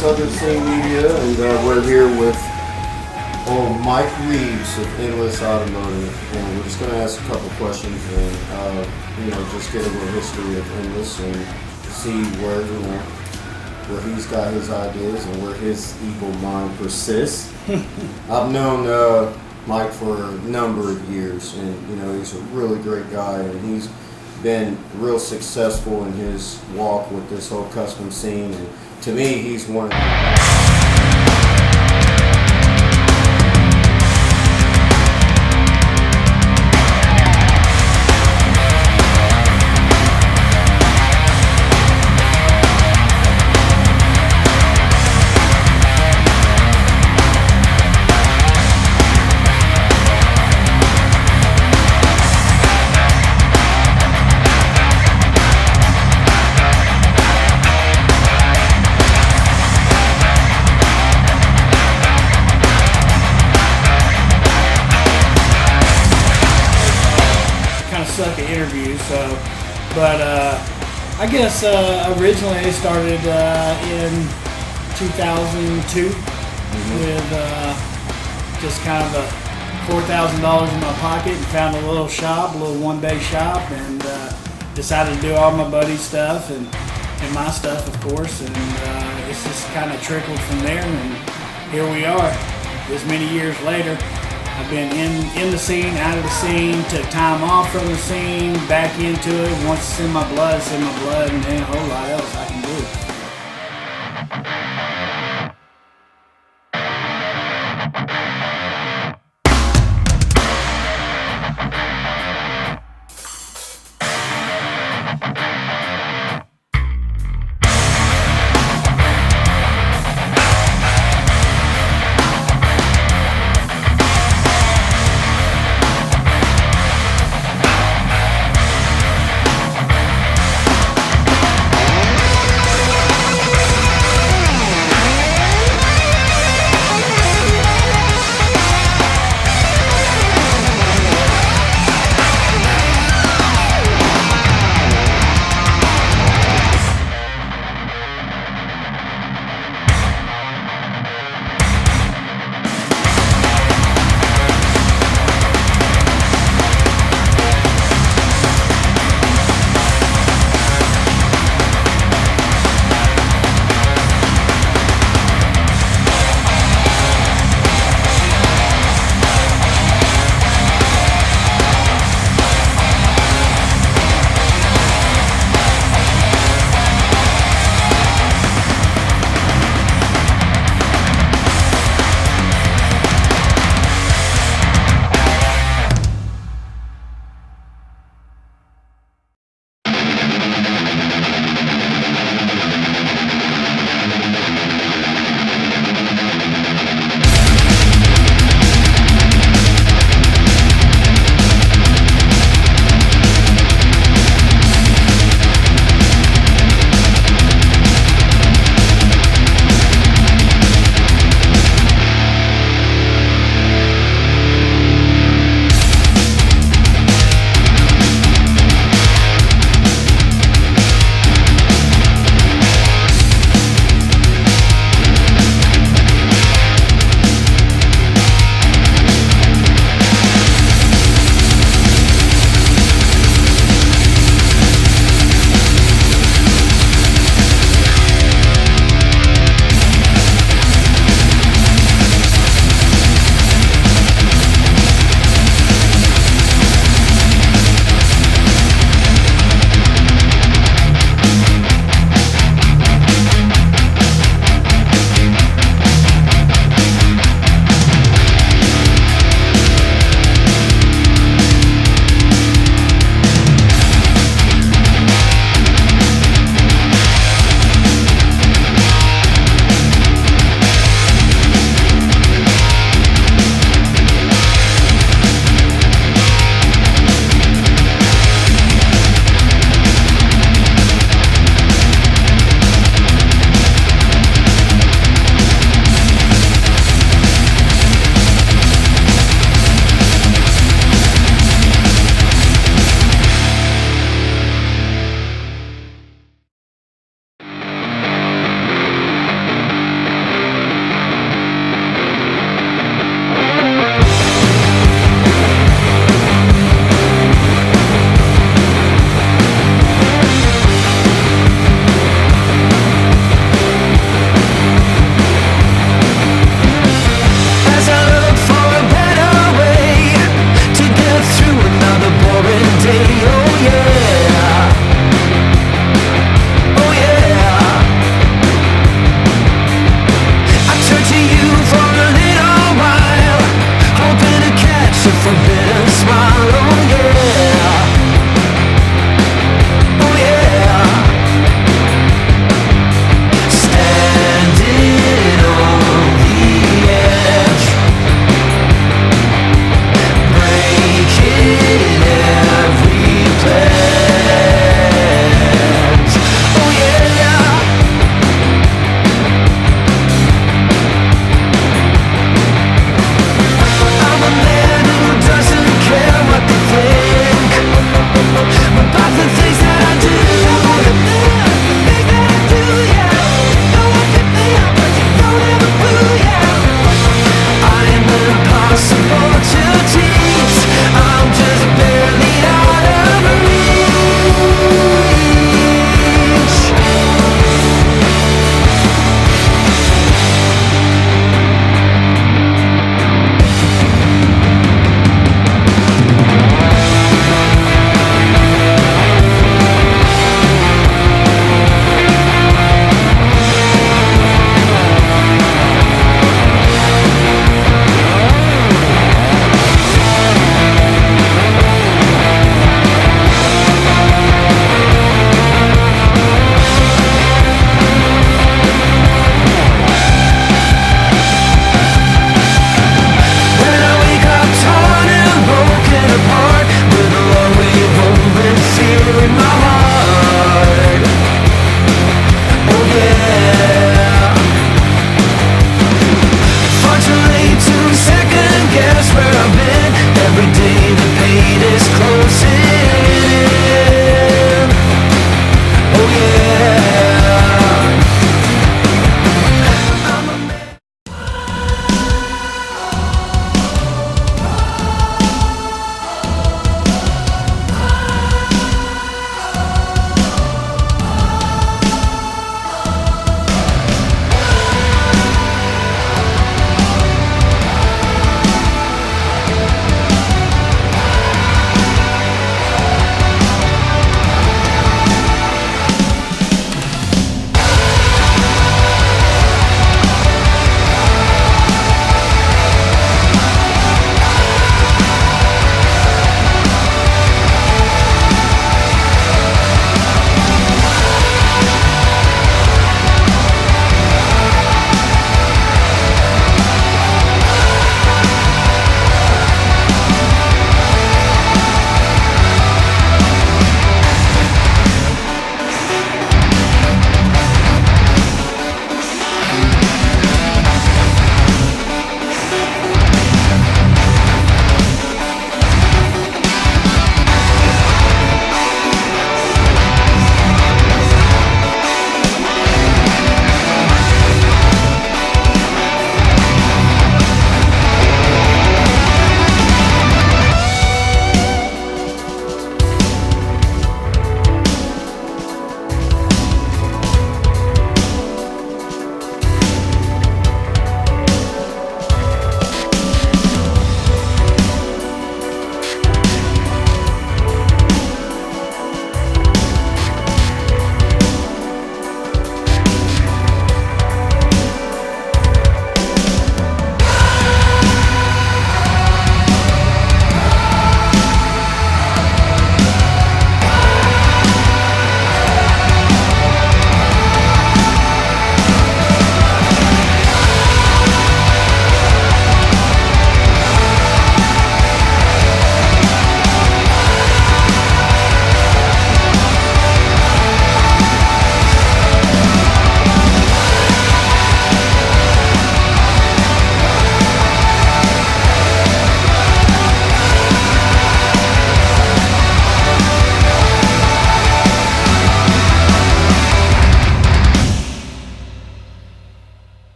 Endless Auto Media, and we're here with Mike Reeves of Endless Automotive, and we're just going to ask a couple questions and just get a little history of Endless and see where he's got his ideas and where his evil mind persists. I've known Mike for a number of years, and he's a really great guy, and he's been real successful in his walk with this whole custom scene, and to me he's one of the suck at interviews, but I guess originally I started in 2002 with just kind of $4,000 in my pocket and found a little shop, a little one-day shop, and decided to do all my buddy's stuff and my stuff, of course, and it's just kind of trickled from there, and here we are this many years later. I've been in the scene, out of the scene, took time off from the scene, back into it. Once it's in my blood, it's in my blood, and then a whole lot else I can do.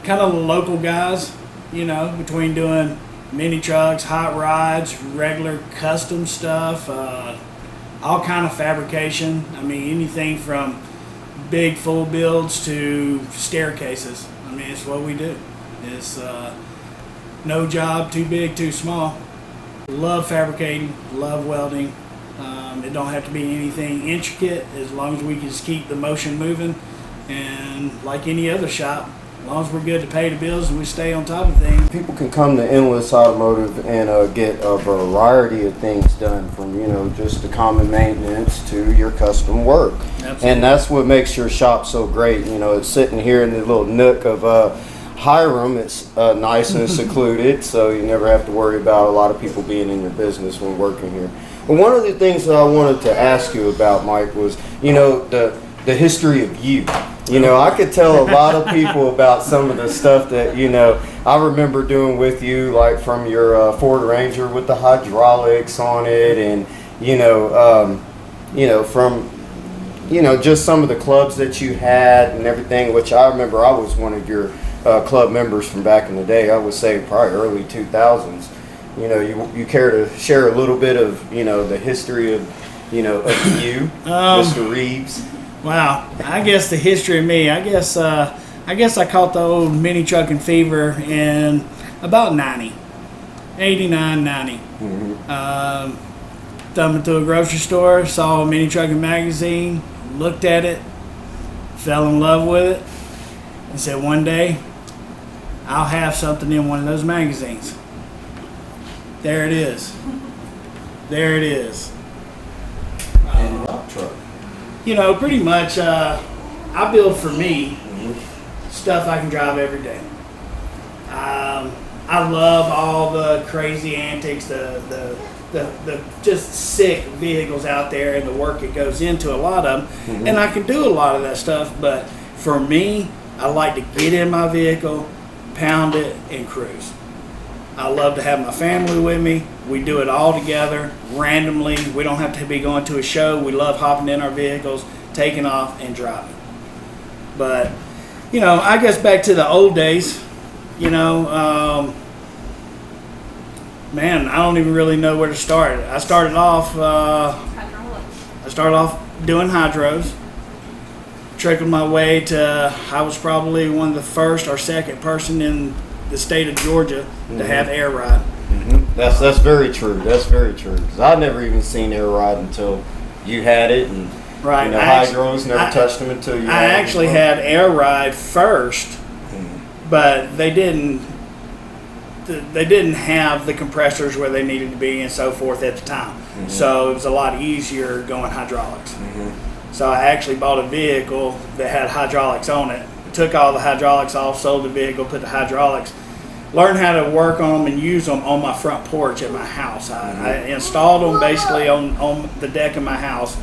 kind of local guys, you know, between doing mini trucks, hot rods, regular custom stuff, all kind of fabrication. I mean, anything from big full builds to staircases. I mean, it's what we do. It's no job too big, too small. Love fabricating, love welding. It don't have to be anything intricate as long as we can just keep the motion moving. And like any other shop, as long as we're good to pay the bills and we stay on top of things. People can come to Endless Automotive and get a variety of things done, from, you know, just the common maintenance to your custom work. Absolutely. And that's what makes your shop so great. You know, it's sitting here in the little nook of Hiram. It's nice and secluded, so you never have to worry about a lot of people being in your business when working here. But one of the things that I wanted to ask you about, Mike, was, you know, the history of you. You know, I could tell a lot of people about some of the stuff that, you know, I remember doing with you, like from your Ford Ranger with the hydraulics on it, and, you know, from, you know, just some of the clubs that you had and everything, which I remember I was one of your club members from back in the day. I would say probably early 2000s. You know, you care to share a little bit of, you know, the history of, you know, of you, Mr. Reeves? Wow, I guess the history of me. I guess I caught the old mini trucking fever in about 89, 90. Thumbing through a grocery store, saw a mini trucking magazine, looked at it, fell in love with it, and said one day I'll have something in one of those magazines. There it is. There it is. And a rock truck. You know, pretty much, I build for me stuff I can drive every day. I love all the crazy antics, the just sick vehicles out there, and the work that goes into a lot of them. And I can do a lot of that stuff, but for me, I like to get in my vehicle, pound it, and cruise. I love to have my family with me. We do it all together, randomly. We don't have to be going to a show. We love hopping in our vehicles, taking off, and driving. But, you know, I guess back to the old days, you know, man, I don't even really know where to start. I started off doing hydros. Trickled my way to, I was probably one of the first or second person in the state of Georgia to have air ride. That's very true. That's very true. 'Cause I'd never even seen air ride until you had it, and Right. you know, hydros never touched them until you. I actually had air ride first, but they didn't have the compressors where they needed to be and so forth at the time. So it was a lot easier going hydraulics. So I actually bought a vehicle that had hydraulics on it. Took all the hydraulics off, sold the vehicle, put the hydraulics, learned how to work on them and use them on my front porch at my house. I installed them basically on the deck of my house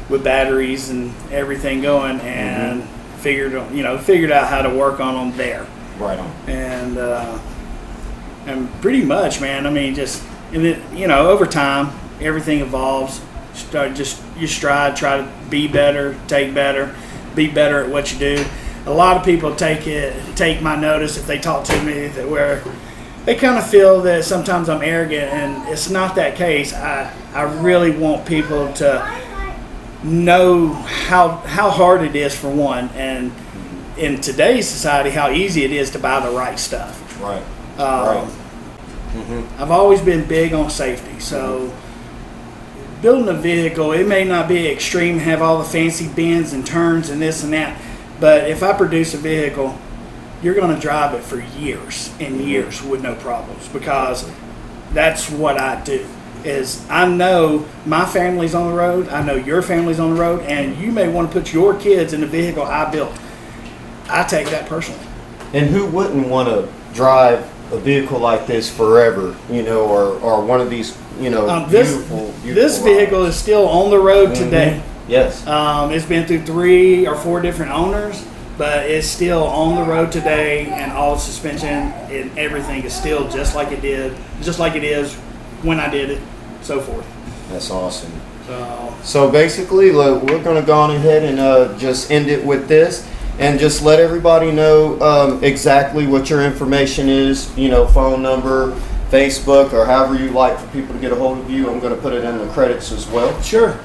with batteries and everything going, and figured out how to work on them there. Right on. And pretty much, man. I mean, just, you know, over time, everything evolves. You strive, try to be better, take better, be better at what you do. A lot of people take my notice if they talk to me that where they kind of feel that sometimes I'm arrogant, and it's not that case. I really want people to know how hard it is, for one, and in today's society how easy it is to buy the right stuff. Right. I've always been big on safety, so building a vehicle, it may not be extreme, have all the fancy bends and turns and this and that, but if I produce a vehicle, you're going to drive it for years and years with no problems, because that's what I do. Is I know my family's on the road, I know your family's on the road, and you may want to put your kids in the vehicle I built. I take that personally. And who wouldn't want to drive a vehicle like this forever, you know, or one of these, you know, beautiful This vehicle is still on the road today. Yes. It's been through 3 or 4 different owners, but it's still on the road today, and all the suspension and everything is still just like it is when I did it, so forth. That's awesome. So basically, look, we're going to go on ahead and just end it with this. And just let everybody know exactly what your information is, phone number, Facebook, or however you like for people to get a hold of you. I'm going to put it in the credits as well. Sure.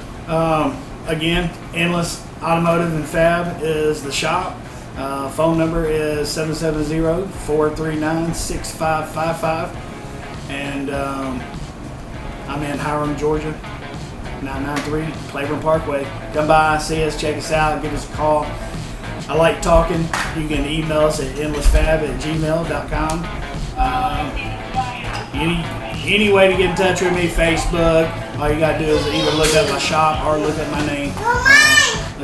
Again, Endless Automotive and Fab is the shop. Phone number is 770-439-6555. And I'm in Hiram, Georgia, 993 Claiborne Parkway. Come by, see us, check us out, give us a call. I like talking. You can email us at endlessfab@gmail.com. Any way to get in touch with me, Facebook. All you gotta do is either look up my shop or look up my name.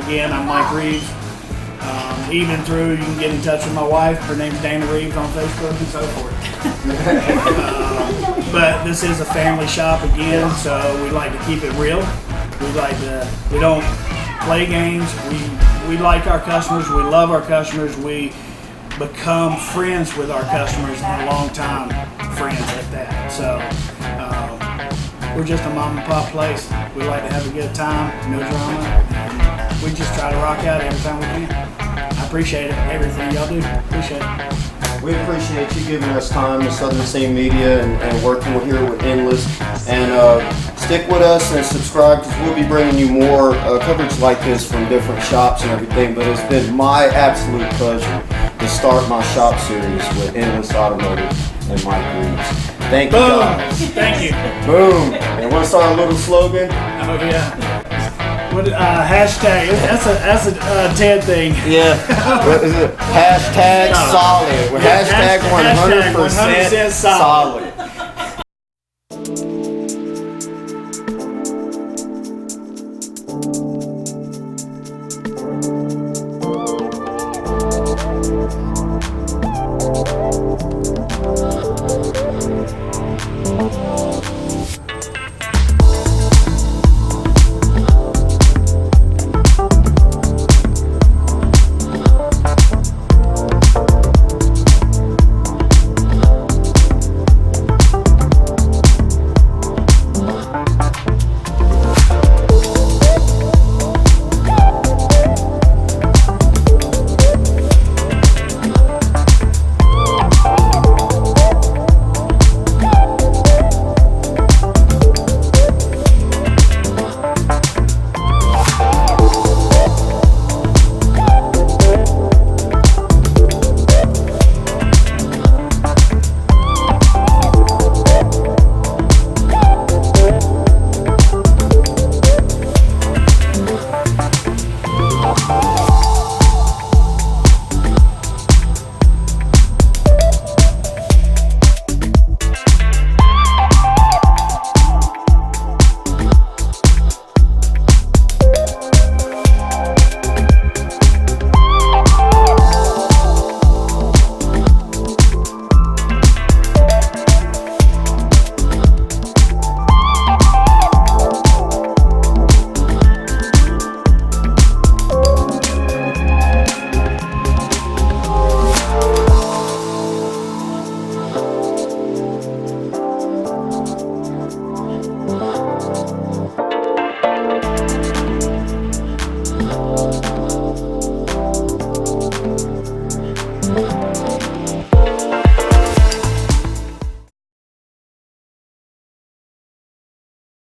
Again, I'm Mike Reeves. Even through, you can get in touch with my wife. Her name's Dana Reeves on Facebook and so forth. But this is a family shop again, so we like to keep it real. We don't play games. We like our customers. We love our customers. We become friends with our customers and long time friends at that. So we're just a mom and pop place. We like to have a good time, no drama, and we just try to rock out every time we can. I appreciate everything y'all do. Appreciate it. We appreciate you giving us time to Southern Scene Media and working here with Endless. And stick with us and subscribe, because we'll be bringing you more coverage like this from different shops and everything. But it's been my absolute pleasure to start my shop series with Endless Automotive and Mike Reeves. Thank you, guys. Thank you. Boom. And want to start a little slogan? Oh yeah. What hashtag? That's a Ted thing. Yeah. What is it? Hashtag solid. We're hashtag 100% solid.